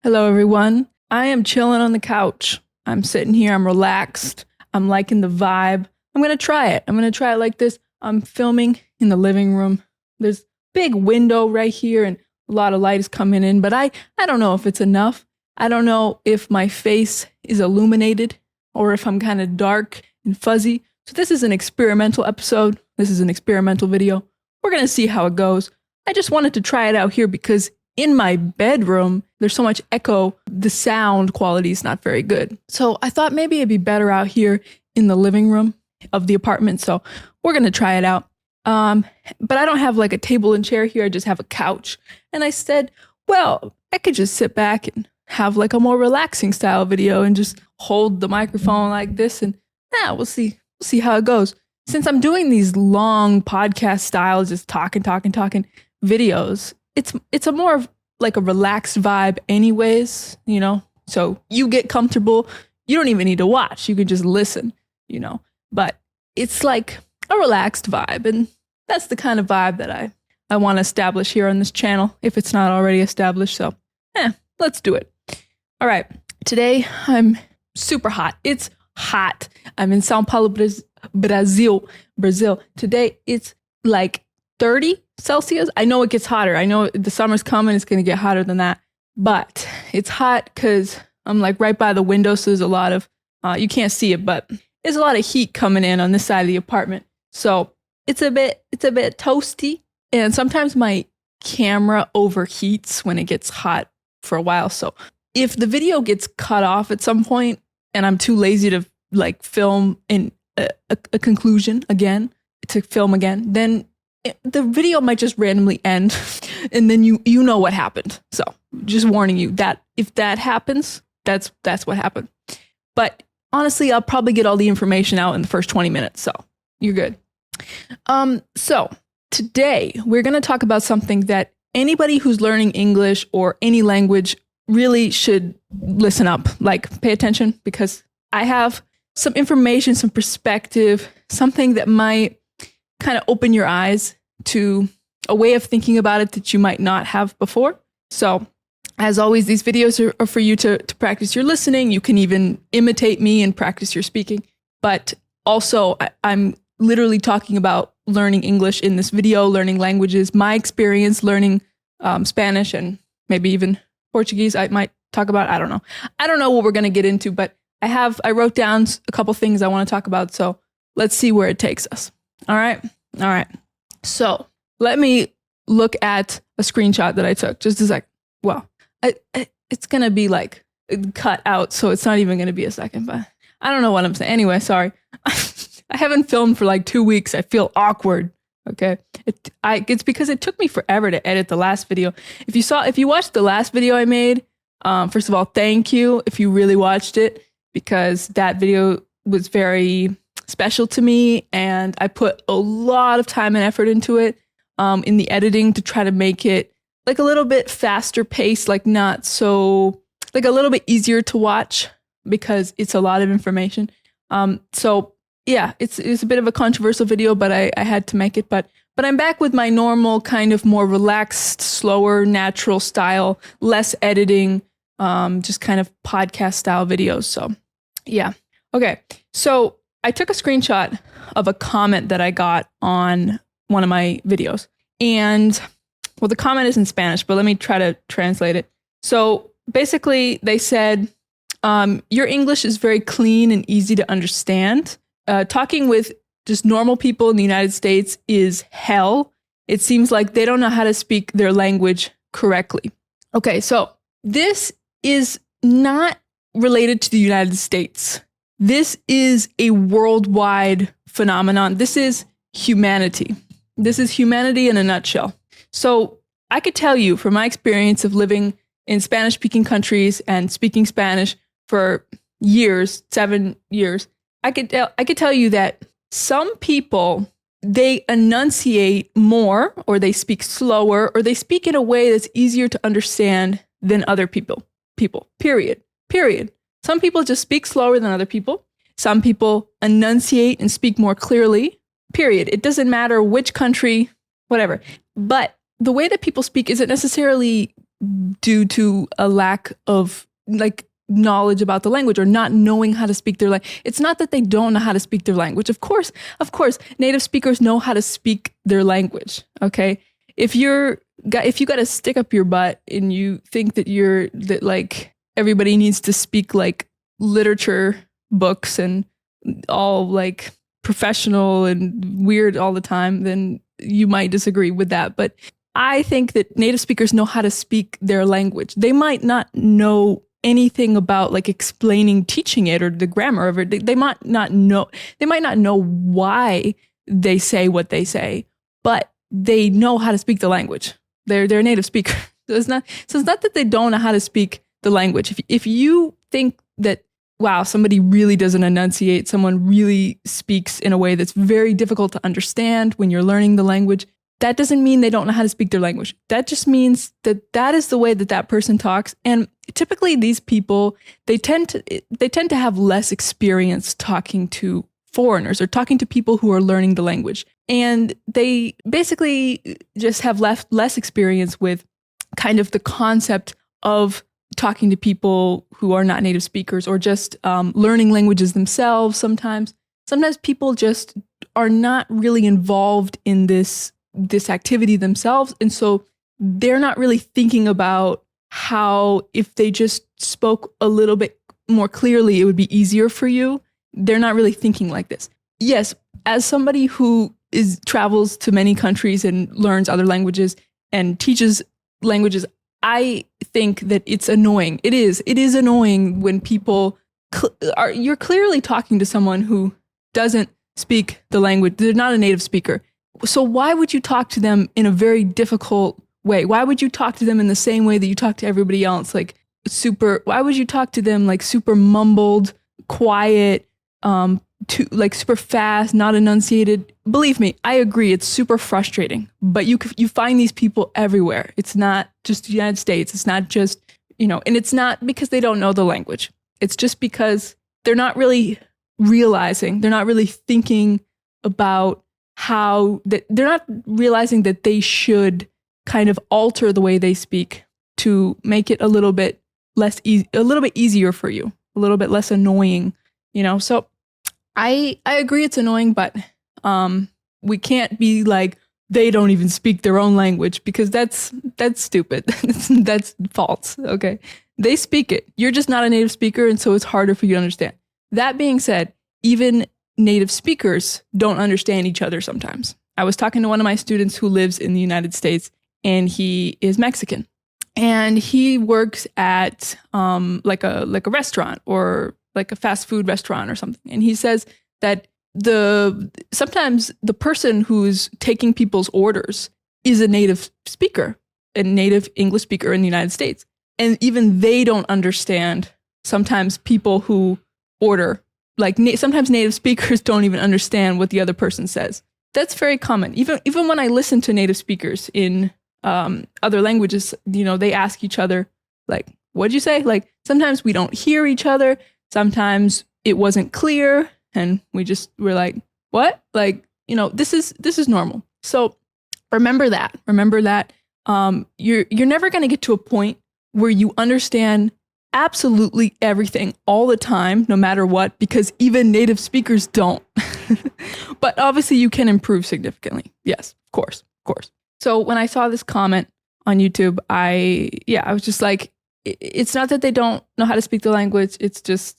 Hello, everyone. I am chilling on the couch. I'm sitting here. I'm relaxed. I'm liking the vibe. I'm going to try it. I'm going to try it like this. I'm filming in the living room. There's a big window right here and a lot of light is coming in, but I don't know if it's enough. I don't know if my face is illuminated or if I'm kind of dark and fuzzy. So this is an experimental episode. This is an experimental video. We're going to see how it goes. I just wanted to try it out here because in my bedroom, there's so much echo, the sound quality is not very good. So I thought maybe it'd be better out here in the living room of the apartment. So we're going to try it out. But I don't have like a table and chair here. I just have a couch. And I said, well, I could just sit back and have like a more relaxing style video and just hold the microphone like this. And we'll see how it goes. Since I'm doing these long podcast styles, just talking videos, it's a more of like a relaxed vibe anyways, you know? So you get comfortable. You don't even need to watch. You can just listen, you know? But it's like a relaxed vibe. And that's the kind of vibe that I want to establish here on this channel, if it's not already established. So, let's do it. All right. Today, I'm super hot. It's hot. I'm in Sao Paulo, Brazil. Today, it's like 30 Celsius. I know it gets hotter. I know the summer's coming. It's going to get hotter than that. But it's hot because I'm like right by the window. So there's a lot of, you can't see it, but there's a lot of heat coming in on this side of the apartment. So it's a bit toasty. And sometimes my camera overheats when it gets hot for a while. So if the video gets cut off at some point and I'm too lazy to like film in a conclusion again, then the video might just randomly end and then you know what happened. So just warning you that if that happens, that's what happened. But honestly, I'll probably get all the information out in the first 20 minutes. So you're good. So today we're going to talk about something that anybody who's learning English or any language really should listen up, like pay attention, because I have some information, some perspective, something that might kind of open your eyes to a way of thinking about it that you might not have before. So as always, these videos are for you to practice your listening. You can even imitate me and practice your speaking. But also, I'm literally talking about learning English in this video, learning languages, my experience learning Spanish and maybe even Portuguese. I might talk about, I don't know. I don't know what we're going to get into, but I wrote down a couple things I want to talk about. So let's see where it takes us. All right. So let me look at a screenshot that I took. Just a sec. Well, it's going to be like cut out. So it's not even going to be a second, but I don't know what I'm saying. Anyway, sorry. I haven't filmed for like 2 weeks. I feel awkward. Okay. It's because it took me forever to edit the last video. If you watched the last video I made, first of all, thank you if you really watched it, because that video was very special to me. And I put a lot of time and effort into it, in the editing to try to make it like a little bit faster paced, like not so, like a little bit easier to watch because it's a lot of information. So yeah, it's a bit of a controversial video, but I had to make it. But I'm back with my normal kind of more relaxed, slower, natural style, less editing, just kind of podcast style videos. So yeah. Okay. So I took a screenshot of a comment that I got on one of my videos. And well, the comment is in Spanish, but let me try to translate it. So basically they said, your English is very clean and easy to understand. Talking with just normal people in the United States is hell. It seems like they don't know how to speak their language correctly. Okay, so this is not related to the United States. This is a worldwide phenomenon. This is humanity. This is humanity in a nutshell. So I could tell you from my experience of living in Spanish-speaking countries and speaking Spanish for years, 7 years, I could tell you that some people, they enunciate more, or they speak slower, or they speak in a way that's easier to understand than other people, period. Some people just speak slower than other people. Some people enunciate and speak more clearly, period. It doesn't matter which country, whatever. But the way that people speak isn't necessarily due to a lack of like knowledge about the language or not knowing how to speak their language. It's not that they don't know how to speak their language. Of course, native speakers know how to speak their language. Okay. If you got to stick up your butt and you think that like everybody needs to speak like literature books and all like professional and weird all the time, then you might disagree with that. But I think that native speakers know how to speak their language. They might not know anything about like explaining, teaching it or the grammar of it. They might not know why they say what they say, but they know how to speak the language. They're a native speaker. So it's not that they don't know how to speak the language. If you think that, wow, somebody really doesn't enunciate, someone really speaks in a way that's very difficult to understand when you're learning the language, that doesn't mean they don't know how to speak their language. That just means that is the way that person talks. And typically these people, they tend to have less experience talking to foreigners or talking to people who are learning the language. And they basically just have less experience with kind of the concept of talking to people who are not native speakers or just learning languages themselves. Sometimes people just are not really involved in this activity themselves. And so they're not really thinking about how if they just spoke a little bit more clearly, it would be easier for you. They're not really thinking like this. Yes, as somebody who travels to many countries and learns other languages and teaches languages, I think that it's annoying. It is annoying when people you're clearly talking to someone who doesn't speak the language. They're not a native speaker. So why would you talk to them in a very difficult way? Why would you talk to them in the same way that you talk to everybody else? Why would you talk to them like super mumbled, quiet, super fast, not enunciated? Believe me, I agree. It's super frustrating, but you find these people everywhere. It's not just the United States. It's not just, and it's not because they don't know the language. It's just because they're not really realizing, they're not really thinking about they're not realizing that they should kind of alter the way they speak to make it a little bit easier for you, a little bit less annoying, So I agree it's annoying, but we can't be like they don't even speak their own language because that's stupid. That's false. Okay. They speak it. You're just not a native speaker, and so it's harder for you to understand. That being said, even native speakers don't understand each other sometimes. I was talking to one of my students who lives in the United States, and he is Mexican, and he works at like a restaurant or like a fast food restaurant or something. And he says that sometimes the person who's taking people's orders is a native speaker, a native English speaker in the United States. And even they don't understand sometimes people who order. Like sometimes native speakers don't even understand what the other person says. That's very common. Even when I listen to native speakers in other languages, they ask each other, like, what'd you say? Like sometimes we don't hear each other. Sometimes it wasn't clear. And we're like, what? Like, this is normal. So remember that. You're never going to get to a point where you understand absolutely everything all the time, no matter what, because even native speakers don't. But obviously you can improve significantly. Yes, of course. So when I saw this comment on YouTube, I was just like, it's not that they don't know how to speak the language. It's just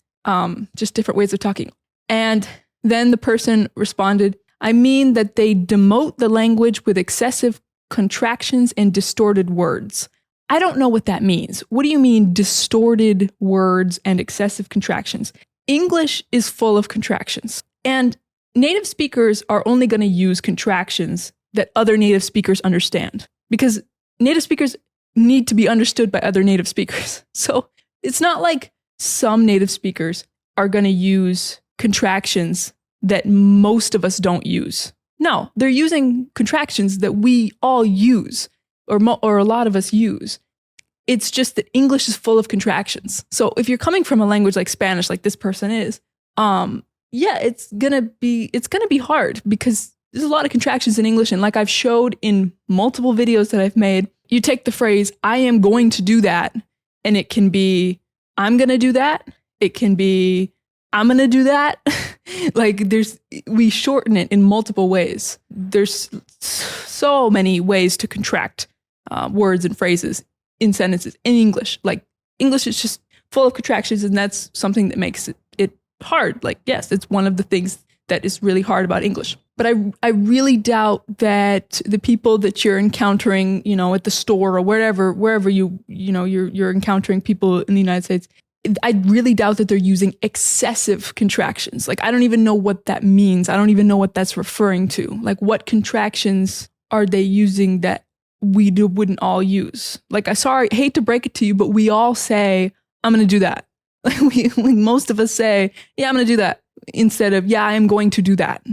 different ways of talking. And then the person responded, I mean that they demote the language with excessive contractions and distorted words. I don't know what that means. What do you mean distorted words and excessive contractions? English is full of contractions, and native speakers are only going to use contractions that other native speakers understand, because native speakers need to be understood by other native speakers. So it's not like some native speakers are going to use contractions that most of us don't use. No, they're using contractions that we all use, or a lot of us use. It's just that English is full of contractions. So if you're coming from a language like Spanish, like this person is, it's gonna be hard because there's a lot of contractions in English. And like I've showed in multiple videos that I've made, you take the phrase, I am going to do that, and it can be, I'm going to do that. It can be, I'm going to do that. Like we shorten it in multiple ways. There's so many ways to contract words and phrases in sentences in English. Like English is just full of contractions, and that's something that makes it hard. Like, yes, it's one of the things that is really hard about English. But I really doubt that the people that you're encountering, at the store or wherever you're encountering people in the United States, I really doubt that they're using excessive contractions. Like, I don't even know what that means. I don't even know what that's referring to. Like, what contractions are they using that we wouldn't all use? Like, hate to break it to you, but we all say, I'm going to do that. Like most of us say, yeah, I'm going to do that, instead of, yeah, I am going to do that.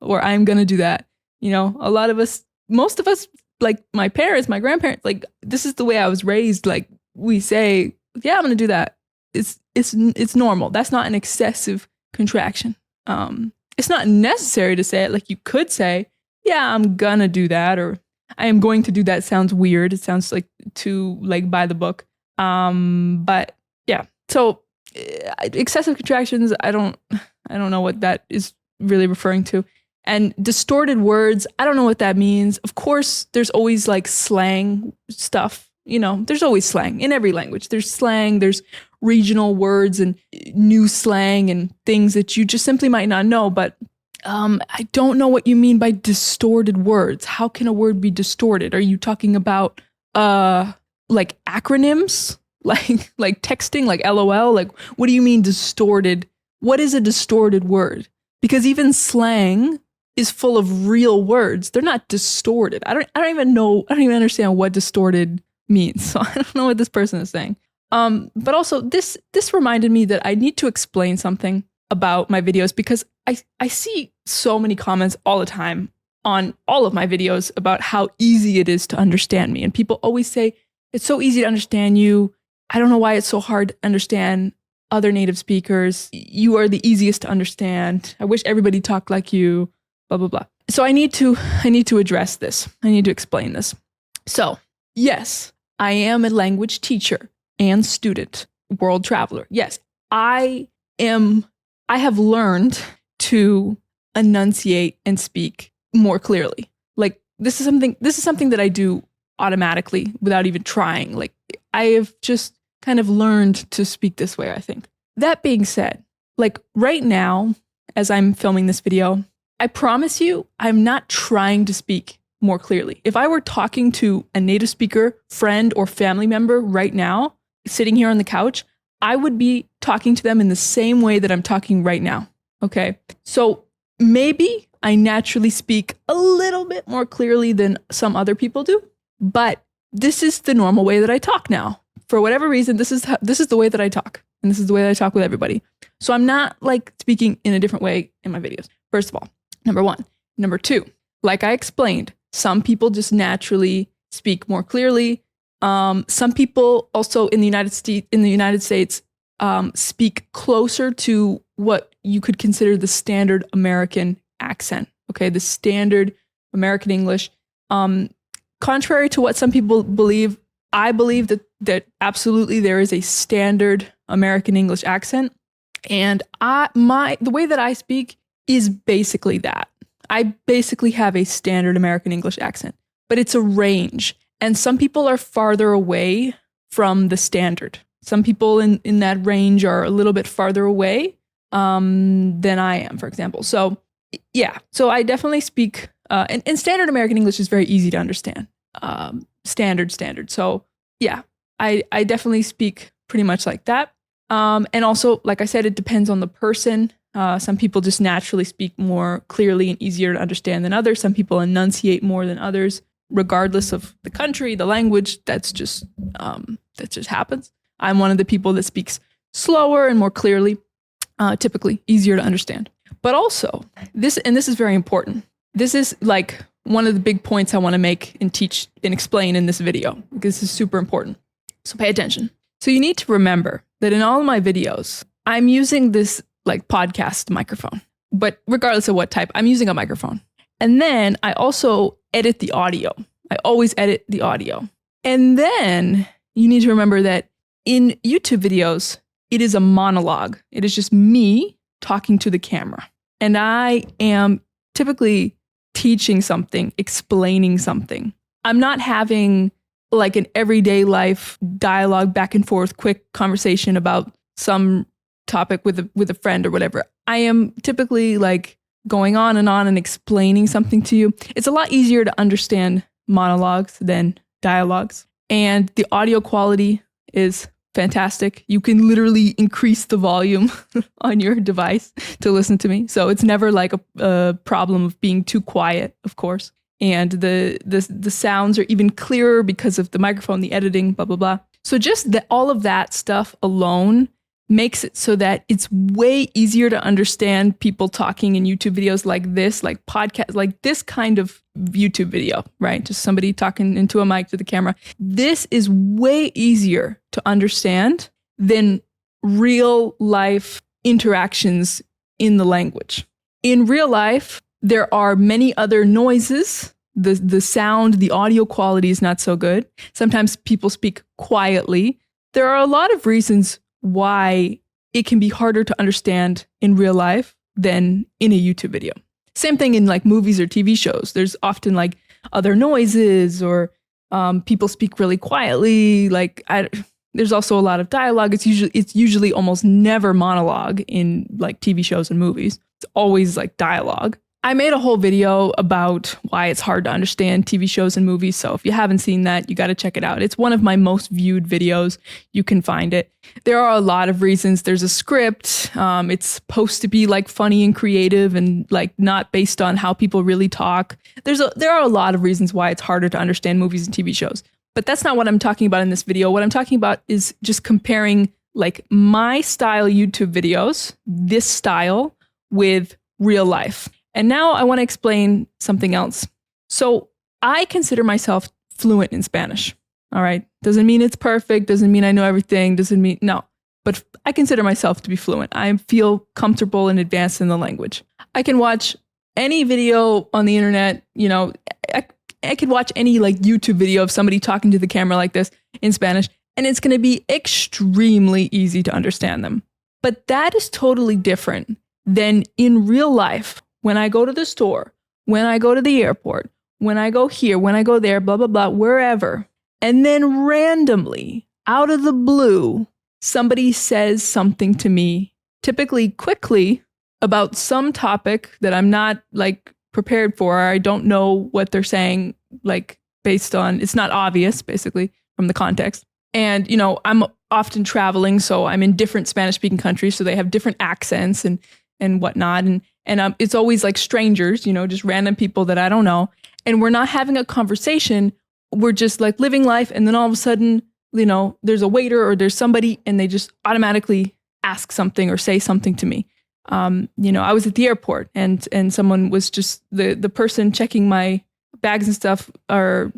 Or I'm going to do that. Most of us, like my parents, my grandparents, like this is the way I was raised. Like we say, yeah, I'm going to do that. It's normal. That's not an excessive contraction. It's not necessary to say it. Like you could say, yeah, I'm going to do that, or I am going to do that. Sounds weird. It sounds like too like by the book. But yeah. So excessive contractions, I don't know what that is really referring to. And distorted words, I don't know what that means. Of course, there's always like slang stuff. There's always slang in every language. There's slang, there's regional words and new slang and things that you just simply might not know. But I don't know what you mean by distorted words. How can a word be distorted? Are you talking about like acronyms? Like texting, like LOL? Like, what do you mean distorted? What is a distorted word? Because even slang is full of real words. They're not distorted. I don't even know. I don't even understand what distorted means. So I don't know what this person is saying. But also this reminded me that I need to explain something about my videos, because I see so many comments all the time on all of my videos about how easy it is to understand me. And people always say, it's so easy to understand you. I don't know why it's so hard to understand other native speakers. You are the easiest to understand. I wish everybody talked like you, blah, blah, blah. So I need to address this. I need to explain this. So yes, I am a language teacher and student, world traveler. Yes, I have learned to enunciate and speak more clearly. Like this is something that I do automatically without even trying. Like I have just kind of learned to speak this way, I think. That being said, like right now, as I'm filming this video, I promise you, I'm not trying to speak more clearly. If I were talking to a native speaker, friend, or family member right now, sitting here on the couch, I would be talking to them in the same way that I'm talking right now. Okay. So maybe I naturally speak a little bit more clearly than some other people do, but this is the normal way that I talk now. For whatever reason, this is the way that I talk, and this is the way that I talk with everybody. So I'm not like speaking in a different way in my videos. First of all, number one. Number two, like I explained, some people just naturally speak more clearly. Some people also in the United States speak closer to what you could consider the standard American accent. Okay, the standard American English. Contrary to what some people believe, I believe that absolutely there is a standard American English accent, and the way that I speak is basically that. I basically have a standard American English accent, but it's a range, and some people are farther away from the standard. Some people in that range are a little bit farther away than I am, for example. So yeah, so I definitely speak, and standard American English is very easy to understand. Standard. So yeah, I definitely speak pretty much like that. And also, like I said, it depends on the person. Some people just naturally speak more clearly and easier to understand than others. Some people enunciate more than others, regardless of the country, the language. That just happens. I'm one of the people that speaks slower and more clearly, typically easier to understand. But also, this is very important. This is like one of the big points I want to make and teach and explain in this video, because this is super important. So pay attention. So you need to remember that in all of my videos, I'm using this like podcast microphone, but regardless of what type, I'm using a microphone. And then I also edit the audio. I always edit the audio. And then you need to remember that in YouTube videos, it is a monologue. It is just me talking to the camera. And I am typically teaching something, explaining something. I'm not having like an everyday life dialogue back and forth, quick conversation about some topic with a friend or whatever. I am typically like going on and explaining something to you. It's a lot easier to understand monologues than dialogues. And the audio quality is fantastic. You can literally increase the volume on your device to listen to me. So it's never like a problem of being too quiet, of course. And the sounds are even clearer because of the microphone, the editing, blah, blah, blah. So just all of that stuff alone makes it so that it's way easier to understand people talking in YouTube videos like this, like podcast, like this kind of YouTube video, right? Just somebody talking into a mic to the camera. This is way easier to understand than real life interactions in the language. In real life, there are many other noises. The sound, the audio quality is not so good. Sometimes people speak quietly. There are a lot of reasons why it can be harder to understand in real life than in a YouTube video. Same thing in like movies or TV shows. There's often like other noises or people speak really quietly. There's also a lot of dialogue. It's usually almost never monologue in like TV shows and movies. It's always like dialogue. I made a whole video about why it's hard to understand TV shows and movies. So if you haven't seen that, you got to check it out. It's one of my most viewed videos. You can find it. There are a lot of reasons. There's a script. It's supposed to be like funny and creative and like not based on how people really talk. There are a lot of reasons why it's harder to understand movies and TV shows. But that's not what I'm talking about in this video. What I'm talking about is just comparing like my style YouTube videos, this style, with real life. And now I want to explain something else. So I consider myself fluent in Spanish. All right. Doesn't mean it's perfect. Doesn't mean I know everything. No. But I consider myself to be fluent. I feel comfortable and advanced in the language. I can watch any video on the internet. You know, I could watch any like YouTube video of somebody talking to the camera like this in Spanish, and it's going to be extremely easy to understand them. But that is totally different than in real life. When I go to the store, when I go to the airport, when I go here, when I go there, blah, blah, blah, wherever. And then randomly, out of the blue, somebody says something to me, typically quickly, about some topic that I'm not like prepared for. I don't know what they're saying, like based on, it's not obvious, basically, from the context. And, you know, I'm often traveling, so I'm in different Spanish-speaking countries, so they have different accents and whatnot. And it's always like strangers, you know, just random people that I don't know. And we're not having a conversation. We're just like living life. And then all of a sudden, you know, there's a waiter or there's somebody and they just automatically ask something or say something to me. You know, I was at the airport and someone was just the person checking my bags and stuff. I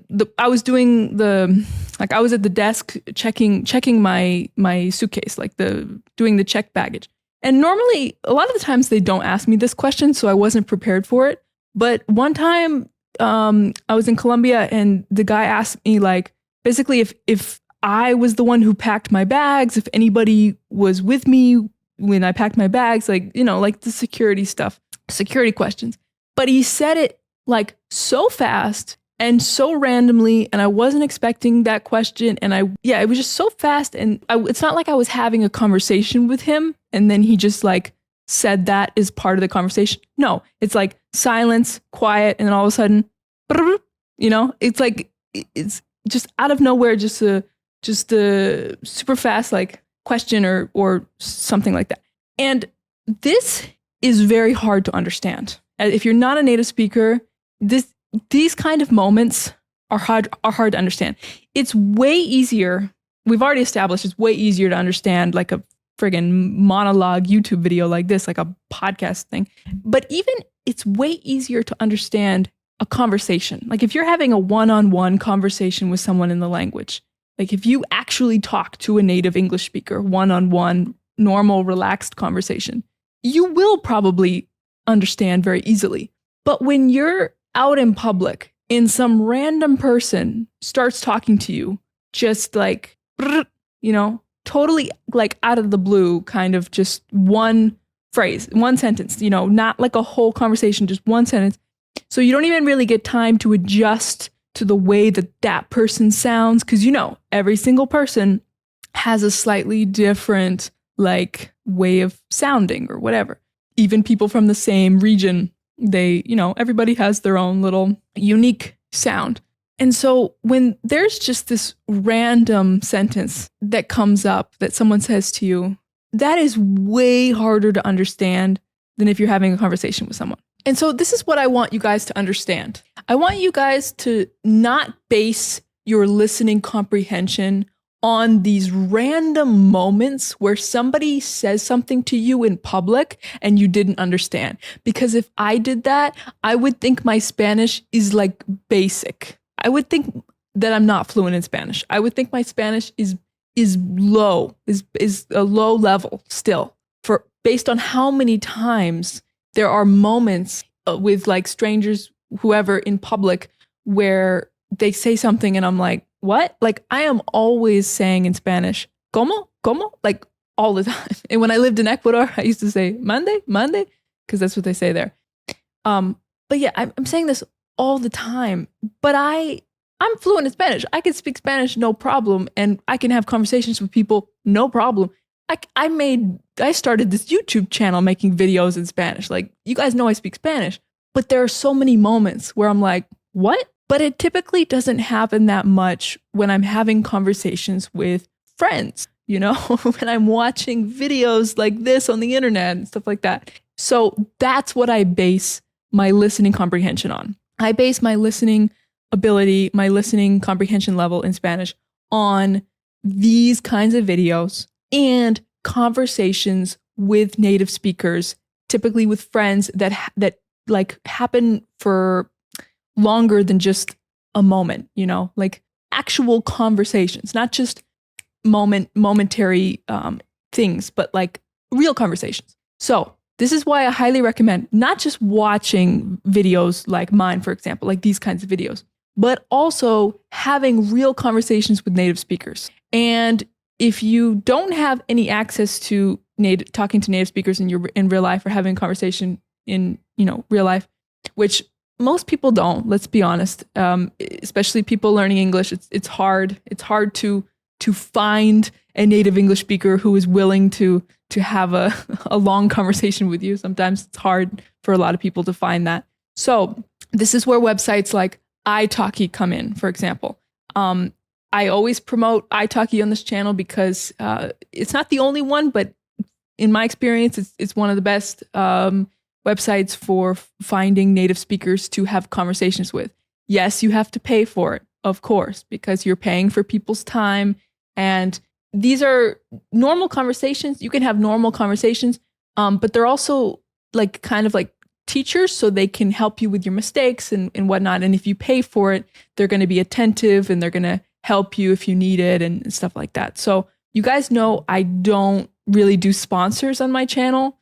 was doing I was at the desk checking my suitcase, like doing the check baggage. And normally, a lot of the times they don't ask me this question, so I wasn't prepared for it. But one time, I was in Colombia, and the guy asked me, like, basically if I was the one who packed my bags, if anybody was with me when I packed my bags, like, you know, like the security stuff, security questions. But he said it like so fast and so randomly, and I wasn't expecting that question. And it was just so fast. And it's not like I was having a conversation with him, and then he just like said that is part of the conversation. No, it's like silence, quiet, and then all of a sudden, you know, it's like, it's just out of nowhere, just a super fast like question or something like that. And this is very hard to understand. If you're not a native speaker, these kind of moments are hard to understand. It's way easier. We've already established it's way easier to understand like a friggin' monologue YouTube video like this, like a podcast thing. But even it's way easier to understand a conversation. Like if you're having a one-on-one conversation with someone in the language, like if you actually talk to a native English speaker, one-on-one, normal, relaxed conversation, you will probably understand very easily. But when you're out in public and some random person starts talking to you, just like, totally like out of the blue, kind of just one phrase, one sentence, not like a whole conversation, just one sentence. So you don't even really get time to adjust to the way that person sounds, because every single person has a slightly different like way of sounding or whatever. Even people from the same region, they, everybody has their own little unique sound. And so when there's just this random sentence that comes up that someone says to you, that is way harder to understand than if you're having a conversation with someone. And so this is what I want you guys to understand. I want you guys to not base your listening comprehension on these random moments where somebody says something to you in public and you didn't understand. Because if I did that, I would think my Spanish is like basic. I would think that I'm not fluent in Spanish. I would think my Spanish is low, is a low level still, based on how many times there are moments with like strangers, whoever in public, where they say something and I'm like, what? Like I am always saying in Spanish, ¿Cómo? ¿Cómo? Like all the time. And when I lived in Ecuador, I used to say, Mande? Mande? Because that's what they say there. But yeah, I'm saying this all the time, but I'm fluent in Spanish. I can speak Spanish, no problem. And I can have conversations with people, no problem. I started this YouTube channel making videos in Spanish. Like you guys know I speak Spanish, but there are so many moments where I'm like, what? But it typically doesn't happen that much when I'm having conversations with friends, when I'm watching videos like this on the internet and stuff like that. So that's what I base my listening comprehension on. I base my listening ability, my listening comprehension level in Spanish on these kinds of videos and conversations with native speakers, typically with friends that like happen for longer than just a moment, like actual conversations, not just momentary things, but like real conversations. So this is why I highly recommend not just watching videos like mine, for example, like these kinds of videos, but also having real conversations with native speakers. And if you don't have any access to talking to native speakers in real life or having a conversation in real life, which most people don't, let's be honest, especially people learning English, it's hard. It's hard to find a native English speaker who is willing to have a long conversation with you. Sometimes it's hard for a lot of people to find that. So this is where websites like italki come in, for example. I always promote italki on this channel because it's not the only one, but in my experience, it's one of the best websites for finding native speakers to have conversations with. Yes, you have to pay for it, of course, because you're paying for people's time. And these are normal conversations. You can have normal conversations, but they're also like kind of like teachers, so they can help you with your mistakes and whatnot. And if you pay for it, they're going to be attentive and they're going to help you if you need it and stuff like that. So you guys know I don't really do sponsors on my channel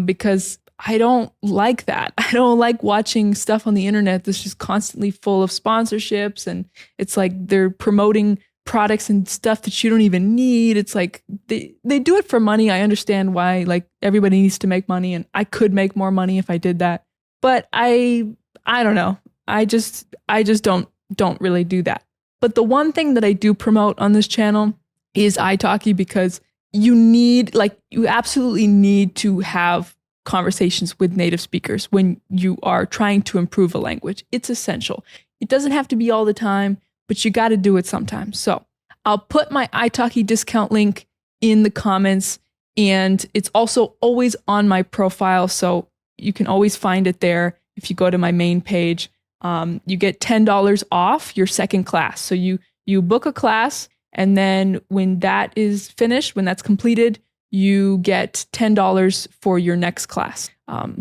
because I don't like that. I don't like watching stuff on the internet that's just constantly full of sponsorships, and it's like they're promoting products and stuff that you don't even need. It's like they do it for money. I understand why, like everybody needs to make money, and I could make more money if I did that. But I don't know. I just don't really do that. But the one thing that I do promote on this channel is italki, because you absolutely need to have conversations with native speakers when you are trying to improve a language. It's essential. It doesn't have to be all the time, but you got to do it sometimes. So I'll put my italki discount link in the comments, and it's also always on my profile. So you can always find it there. If you go to my main page, you get $10 off your second class. So you book a class, and then when that is finished, when that's completed, you get $10 for your next class.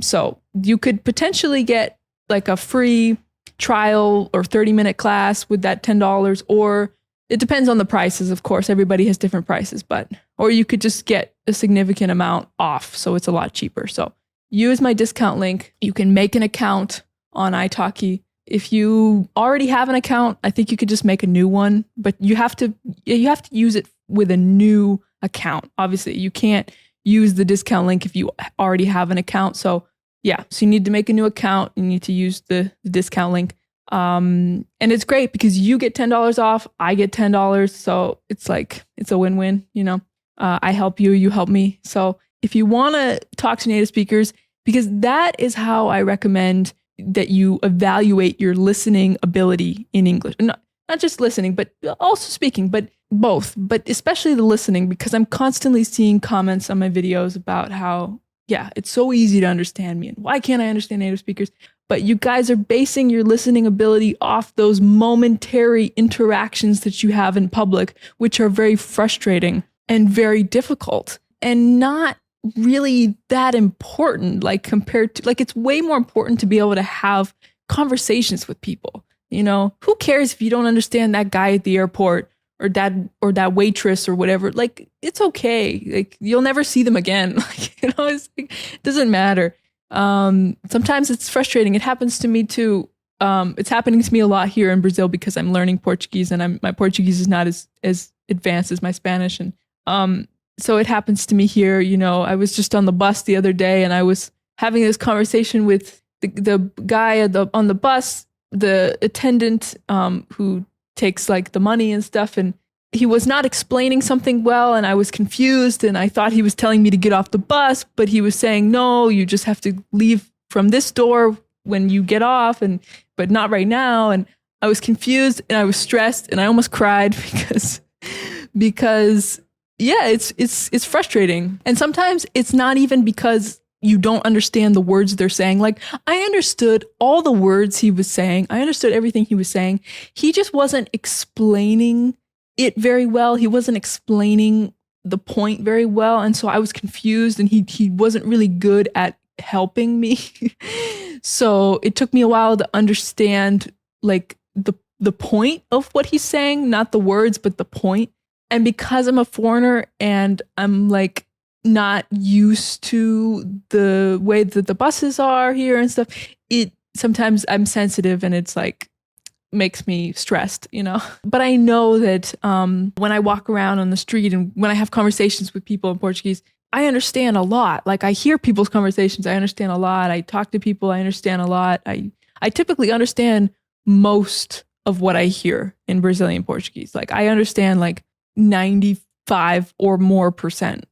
So you could potentially get like a free trial or 30-minute class with that $10, or it depends on the prices, of course. Everybody has different prices, or you could just get a significant amount off, so it's a lot cheaper. So use my discount link. You can make an account on italki, If you already have an account, I think you could just make a new one, but you have to use it with a new account. Obviously, you can't use the discount link if you already have an account. So yeah, so you need to make a new account. You need to use the discount link. And it's great because you get $10 off, I get $10. So it's like, it's a win-win, you know. I help you, you help me. So if you want to talk to native speakers, because that is how I recommend that you evaluate your listening ability in English. Not just listening, but also speaking, but both, but especially the listening, because I'm constantly seeing comments on my videos about how, yeah, it's so easy to understand me and why can't I understand native speakers? But you guys are basing your listening ability off those momentary interactions that you have in public, which are very frustrating and very difficult and not really that important, like compared to, like, it's way more important to be able to have conversations with people. You know, who cares if you don't understand that guy at the airport or that waitress or whatever? Like, it's okay. Like, you'll never see them again. Like, you know, it's like, it doesn't matter. Sometimes it's frustrating. It happens to me too. It's happening to me a lot here in Brazil because I'm learning Portuguese and my Portuguese is not as advanced as my Spanish. And so it happens to me here. You know, I was just on the bus the other day and I was having this conversation with the guy on the bus, the attendant who takes like the money and stuff, and he was not explaining something well, and I was confused, and I thought he was telling me to get off the bus, but he was saying, no, you just have to leave from this door when you get off, but not right now. And I was confused and I was stressed and I almost cried because yeah, it's frustrating. And sometimes it's not even because you don't understand the words they're saying. Like, I understood all the words he was saying. I understood everything he was saying. He just wasn't explaining it very well. He wasn't explaining the point very well. And so I was confused and he wasn't really good at helping me. So it took me a while to understand like the point of what he's saying, not the words, but the point. And because I'm a foreigner and I'm like not used to the way that the buses are here and stuff, sometimes I'm sensitive and it's like makes me stressed, you know. But I know that when I walk around on the street and when I have conversations with people in Portuguese, I understand a lot. Like, I hear people's conversations, I understand a lot. I talk to people, I understand a lot. I typically understand most of what I hear in Brazilian Portuguese. Like, I understand like 95 or more percent.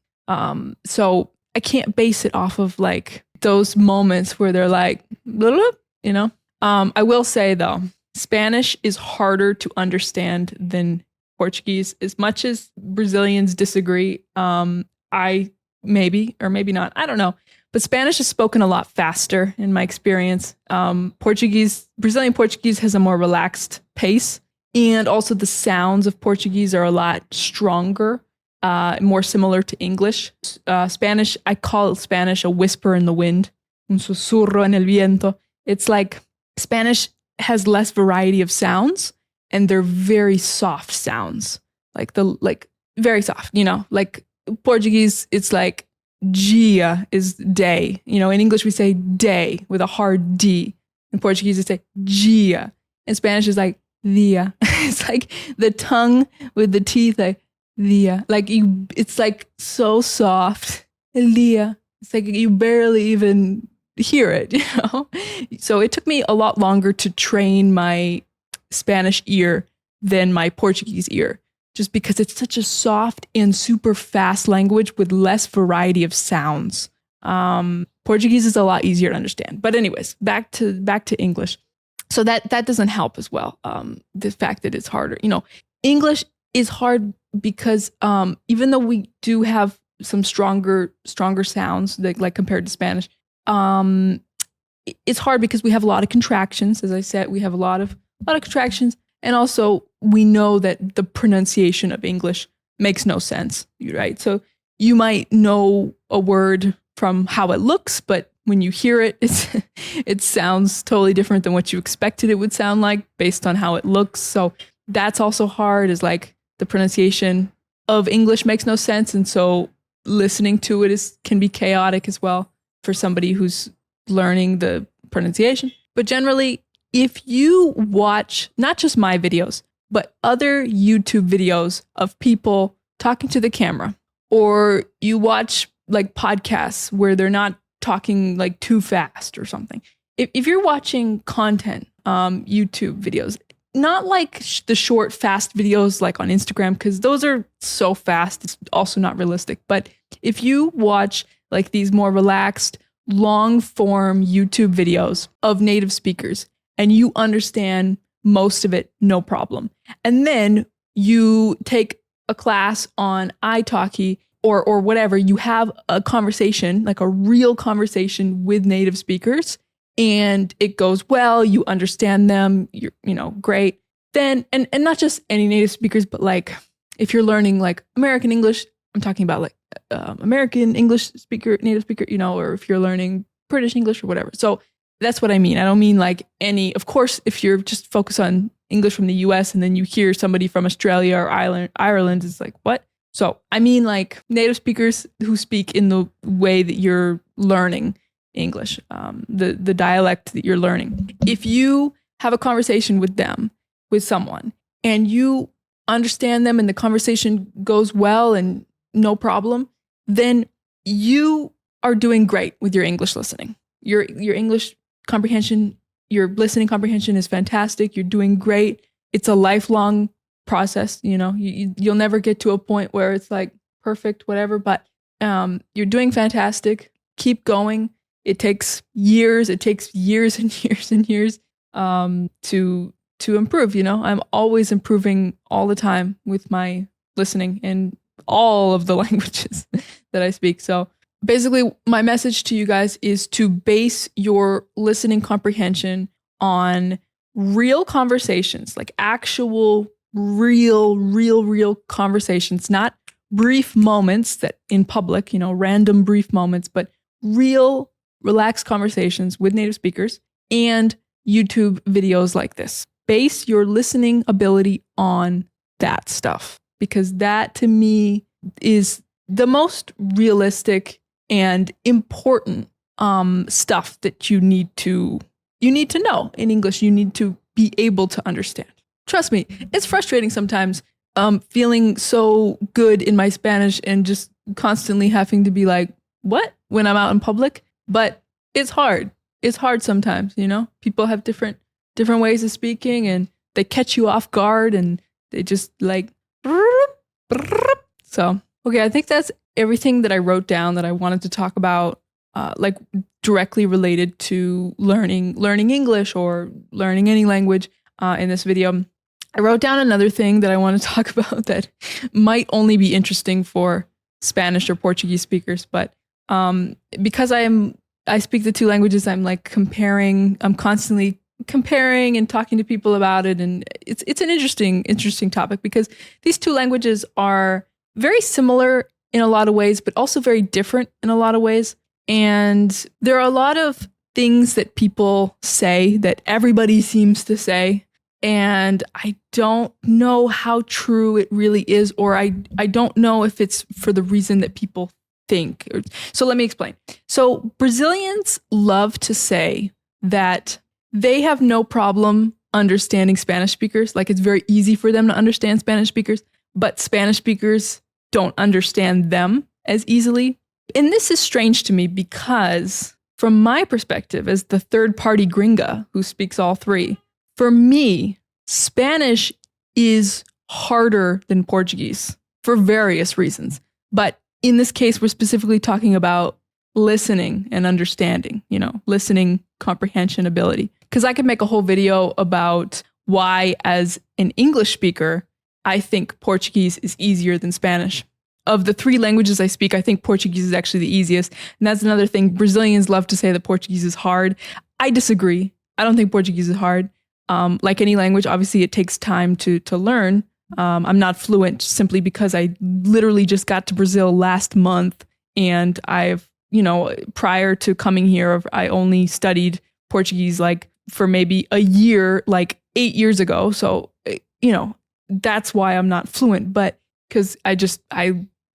So I can't base it off of like those moments where they're like, blah, blah, you know. I will say though, Spanish is harder to understand than Portuguese. As much as Brazilians disagree, I maybe or maybe not, I don't know. But Spanish is spoken a lot faster in my experience. Brazilian Portuguese has a more relaxed pace. And also the sounds of Portuguese are a lot stronger, more similar to English. Spanish, I call Spanish a whisper in the wind. Un susurro en el viento. It's like Spanish has less variety of sounds and they're very soft sounds. Like very soft, you know, like Portuguese, it's like dia is day. You know, in English we say day with a hard D. In Portuguese we say dia. In Spanish it's like dia. It's like the tongue with the teeth, like dia. Like it's like so soft. Dia. It's like you barely even hear it, you know? So it took me a lot longer to train my Spanish ear than my Portuguese ear, just because it's such a soft and super fast language with less variety of sounds. Portuguese is a lot easier to understand. But anyways, back to English. So that doesn't help as well. The fact that it's harder, you know, English is hard because even though we do have some stronger sounds like compared to Spanish, it's hard because we have a lot of contractions. As I said, we have a lot of contractions, and also we know that the pronunciation of English makes no sense, right? So you might know a word from how it looks, but when you hear it, it sounds totally different than what you expected it would sound like based on how it looks. So that's also hard, is like the pronunciation of English makes no sense. And so listening to it can be chaotic as well for somebody who's learning the pronunciation. But generally, if you watch not just my videos, but other YouTube videos of people talking to the camera, or you watch like podcasts where they're not talking like too fast or something. If you're watching content, YouTube videos, not like the short, fast videos like on Instagram, because those are so fast, it's also not realistic. But if you watch like these more relaxed, long form YouTube videos of native speakers and you understand most of it, no problem. And then you take a class on italki or whatever, you have a conversation, like a real conversation with native speakers, and it goes well, you understand them, you're, great. Then, and not just any native speakers, but like if you're learning like American English, I'm talking about like American English speaker, native speaker, or if you're learning British English or whatever. So that's what I mean. I don't mean like any, of course, if you're just focused on English from the US and then you hear somebody from Australia or Ireland, it's like, what? So I mean like native speakers who speak in the way that you're learning English, the dialect that you're learning. If you have a conversation with them, with someone, and you understand them and the conversation goes well and no problem, then you are doing great with your English listening. Your English comprehension, your listening comprehension is fantastic. You're doing great. It's a lifelong process. You'll never get to a point where it's like perfect, whatever, but you're doing fantastic. Keep going. It takes years. It takes years and years and years to improve. I'm always improving all the time with my listening in all of the languages that I speak. So basically, my message to you guys is to base your listening comprehension on real conversations, like actual, real conversations, not brief moments that in public, random brief moments, but real, relaxed conversations with native speakers and YouTube videos like this. Base your listening ability on that stuff, because that to me is the most realistic and important stuff that you need to know in English. You need to be able to understand. Trust me, it's frustrating sometimes feeling so good in my Spanish and just constantly having to be like, what? When I'm out in public. But it's hard. It's hard sometimes, People have different ways of speaking and they catch you off guard and they just like so. Okay, I think that's everything that I wrote down that I wanted to talk about, like directly related to learning English or learning any language in this video. I wrote down another thing that I want to talk about that might only be interesting for Spanish or Portuguese speakers, but because I speak the two languages, I'm constantly comparing and talking to people about it, and it's an interesting topic because these two languages are very similar in a lot of ways, but also very different in a lot of ways. And there are a lot of things that people say that everybody seems to say, and I don't know how true it really is, or I don't know if it's for the reason that people think. So let me explain. So Brazilians love to say that they have no problem understanding Spanish speakers. Like it's very easy for them to understand Spanish speakers, but Spanish speakers don't understand them as easily. And this is strange to me because from my perspective as the third party gringa who speaks all three, for me, Spanish is harder than Portuguese for various reasons. But in this case, we're specifically talking about listening and understanding, listening comprehension ability. Because I could make a whole video about why, as an English speaker, I think Portuguese is easier than Spanish. Of the three languages I speak, I think Portuguese is actually the easiest. And that's another thing. Brazilians love to say that Portuguese is hard. I disagree. I don't think Portuguese is hard. Like any language, obviously it takes time to learn. I'm not fluent simply because I literally just got to Brazil last month. And I've, prior to coming here, I only studied Portuguese like for maybe a year, like 8 years ago. So, that's why I'm not fluent, but because I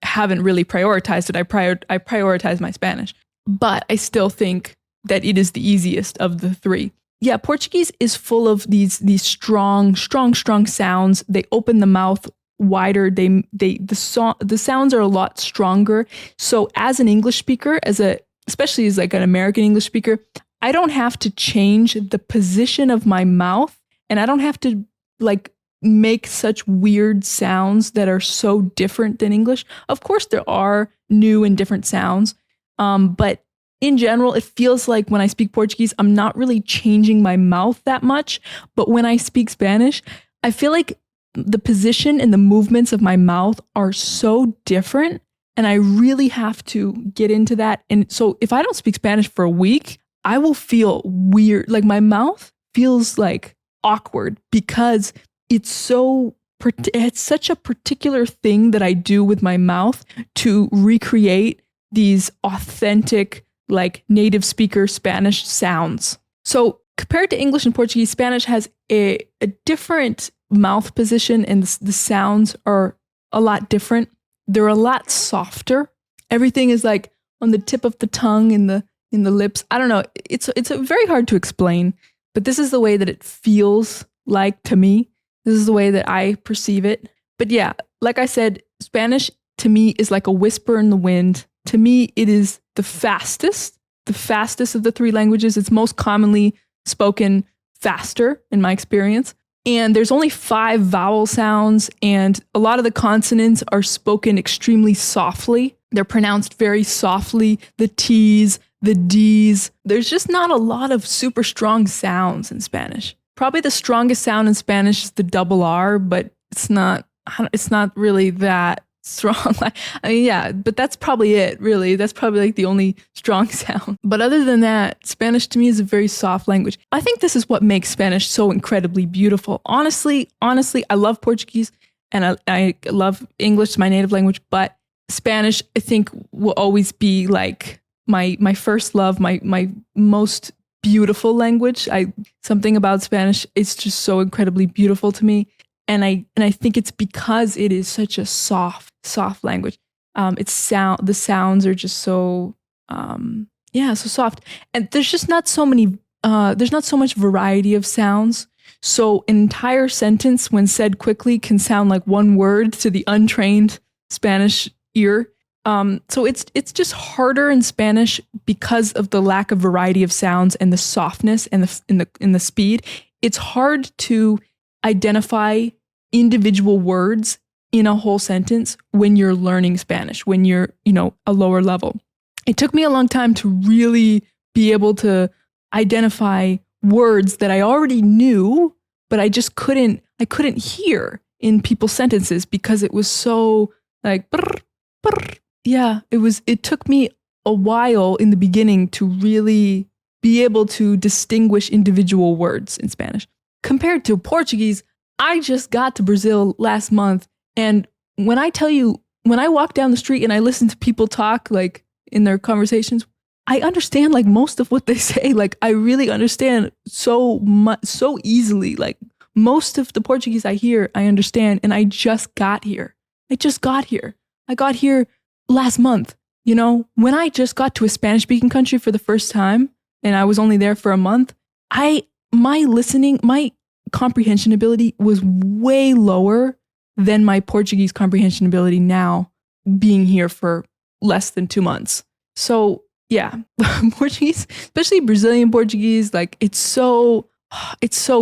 haven't really prioritized it. I prioritize my Spanish, but I still think that it is the easiest of the three. yeah, Portuguese is full of these strong sounds. They open the mouth wider. The sounds are a lot stronger. So as an English speaker, especially as like an American English speaker, I don't have to change the position of my mouth, and I don't have to like make such weird sounds that are so different than English. Of course, there are new and different sounds, but in general, it feels like when I speak Portuguese, I'm not really changing my mouth that much. But when I speak Spanish, I feel like the position and the movements of my mouth are so different, and I really have to get into that. And so if I don't speak Spanish for a week, I will feel weird. Like my mouth feels like awkward because it's such a particular thing that I do with my mouth to recreate these authentic, like native speaker Spanish sounds. So compared to English and Portuguese, Spanish has a different mouth position, and the sounds are a lot different. They're a lot softer. Everything is like on the tip of the tongue, in the lips. I don't know. It's very hard to explain, but this is the way that it feels like to me. This is the way that I perceive it. But yeah, like I said, Spanish to me is like a whisper in the wind. To me, it is the fastest of the three languages. It's most commonly spoken faster in my experience. And there's only 5 vowel sounds, and a lot of the consonants are spoken extremely softly. They're pronounced very softly. The T's, the D's. There's just not a lot of super strong sounds in Spanish. Probably the strongest sound in Spanish is the double R, but it's not really that strong. I mean, yeah, but that's probably it, really. That's probably like the only strong sound. But other than that, Spanish to me is a very soft language. I think this is what makes Spanish so incredibly beautiful. Honestly, I love Portuguese and I love English, my native language, but Spanish, I think, will always be like my first love, my most beautiful language. Something about Spanish, it's just so incredibly beautiful to me. And I think it's because it is such a soft language. The sounds are just so so soft. And there's just not so many there's not so much variety of sounds. So an entire sentence, when said quickly, can sound like one word to the untrained Spanish ear. So it's just harder in Spanish because of the lack of variety of sounds and the softness and the speed. It's hard to identify individual words in a whole sentence when you're learning Spanish, when you're, a lower level. It took me a long time to really be able to identify words that I already knew, but I couldn't hear in people's sentences because it was so like, brr, brr. Yeah, it took me a while in the beginning to really be able to distinguish individual words in Spanish. Compared to Portuguese, I just got to Brazil last month. And when I tell you, when I walk down the street and I listen to people talk like in their conversations, I understand like most of what they say. Like I really understand so easily. Like most of the Portuguese I hear, I understand. And I just got here. I got here last month. When I just got to a Spanish speaking country for the first time and I was only there for a month, my comprehension ability was way lower than my Portuguese comprehension ability now, being here for less than 2 months. So yeah, Portuguese, especially Brazilian Portuguese, like it's so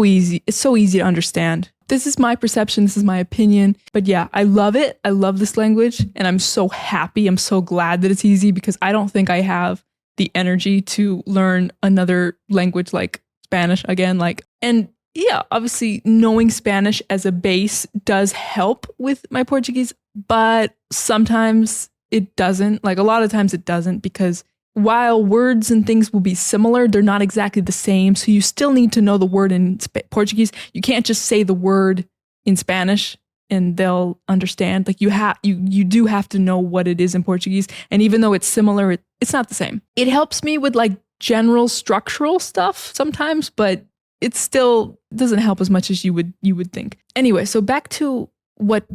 easy. It's so easy to understand. This is my perception. This is my opinion. But yeah, I love it. I love this language. And I'm so happy. I'm so glad that it's easy because I don't think I have the energy to learn another language like Spanish again. And yeah, obviously knowing Spanish as a base does help with my Portuguese, but sometimes it doesn't. Like a lot of times it doesn't, because while words and things will be similar, they're not exactly the same. So you still need to know the word in Portuguese. You can't just say the word in Spanish and they'll understand. Like you do have to know what it is in Portuguese. And even though it's similar, it's not the same. It helps me with like general structural stuff sometimes, but it still doesn't help as much as you would think. Anyway, so back to what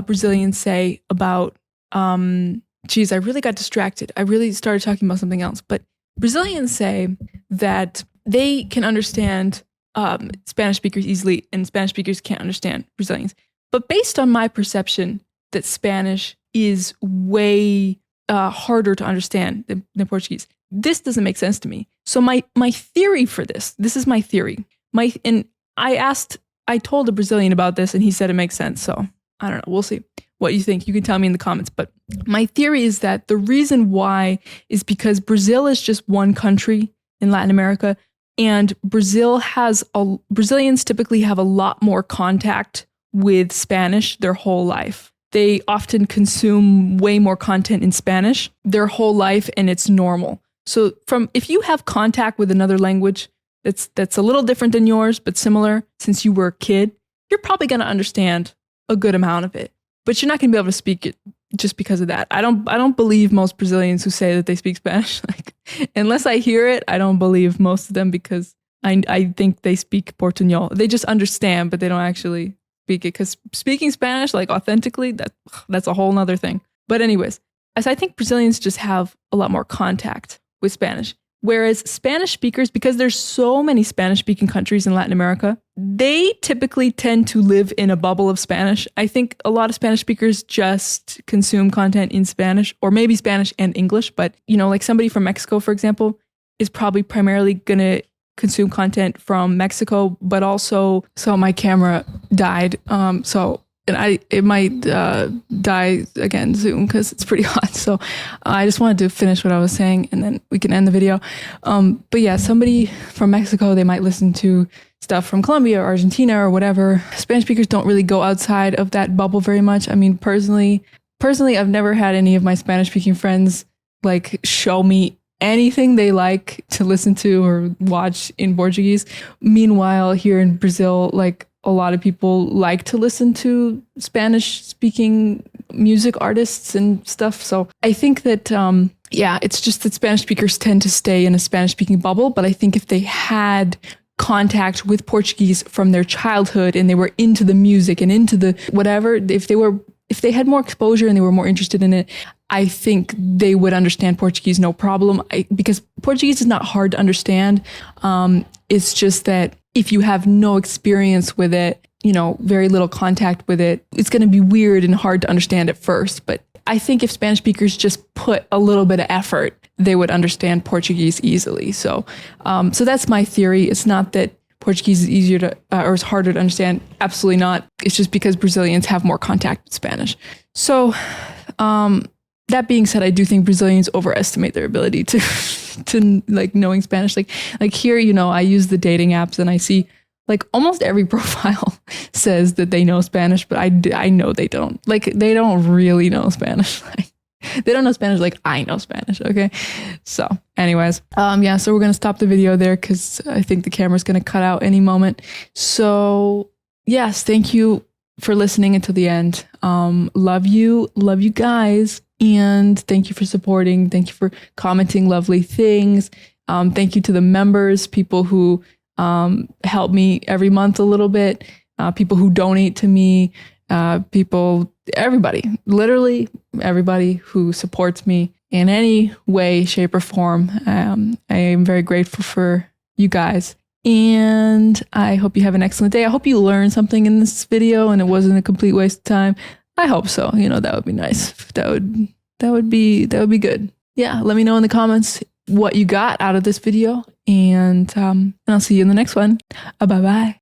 Brazilians say about I really got distracted. I really started talking about something else. But Brazilians say that they can understand Spanish speakers easily, and Spanish speakers can't understand Brazilians. But based on my perception that Spanish is way harder to understand than Portuguese, this doesn't make sense to me. So my theory for this is my theory. I told a Brazilian about this, and he said it makes sense. So I don't know. We'll see what you think. You can tell me in the comments. But my theory is that the reason why is because Brazil is just one country in Latin America, and Brazilians typically have a lot more contact with Spanish their whole life. They often consume way more content in Spanish their whole life, and it's normal. So if you have contact with another language that's a little different than yours, but similar since you were a kid, you're probably going to understand a good amount of it. But you're not going to be able to speak it just because of that. I don't believe most Brazilians who say that they speak Spanish. Like, unless I hear it, I don't believe most of them, because I think they speak Portuñol. They just understand, but they don't actually speak it, because speaking Spanish like authentically, that's a whole nother thing. But anyways, as I think Brazilians just have a lot more contact with Spanish. Whereas Spanish speakers, because there's so many Spanish-speaking countries in Latin America, they typically tend to live in a bubble of Spanish. I think a lot of Spanish speakers just consume content in Spanish, or maybe Spanish and English. But, like somebody from Mexico, for example, is probably primarily going to consume content from Mexico, but also, so my camera died. It might die again soon because it's pretty hot. So I just wanted to finish what I was saying, and then we can end the video. But yeah, somebody from Mexico, they might listen to stuff from Colombia or Argentina or whatever. Spanish speakers don't really go outside of that bubble very much. I mean, personally, I've never had any of my Spanish speaking friends like show me anything they like to listen to or watch in Portuguese. Meanwhile, here in Brazil, like, a lot of people like to listen to Spanish speaking music artists and stuff. So I think that, it's just that Spanish speakers tend to stay in a Spanish speaking bubble. But I think if they had contact with Portuguese from their childhood, and they were into the music and into the whatever, if they had more exposure and they were more interested in it, I think they would understand Portuguese no problem. Because Portuguese is not hard to understand. It's just that if you have no experience with it, very little contact with it, it's going to be weird and hard to understand at first. But I think if Spanish speakers just put a little bit of effort, they would understand Portuguese easily. So that's my theory. It's not that Portuguese is easier to, or is harder to understand. Absolutely not. It's just because Brazilians have more contact with Spanish. So, that being said, I do think Brazilians overestimate their ability to like knowing Spanish. Like here, I use the dating apps, and I see like almost every profile says that they know Spanish, but I know they don't. Like, they don't really know Spanish. Like, they don't know Spanish like I know Spanish. Okay. So anyways, so we're going to stop the video there because I think the camera's going to cut out any moment. So yes, thank you for listening until the end. Love you guys. And thank you for supporting. Thank you for commenting lovely things. Thank you to the members, people who help me every month a little bit, people who donate to me, everybody, literally everybody who supports me in any way, shape, or form. I am very grateful for you guys. And I hope you have an excellent day. I hope you learned something in this video and it wasn't a complete waste of time. I hope so. That would be nice. That would be good. Yeah. Let me know in the comments what you got out of this video, and I'll see you in the next one. Bye bye.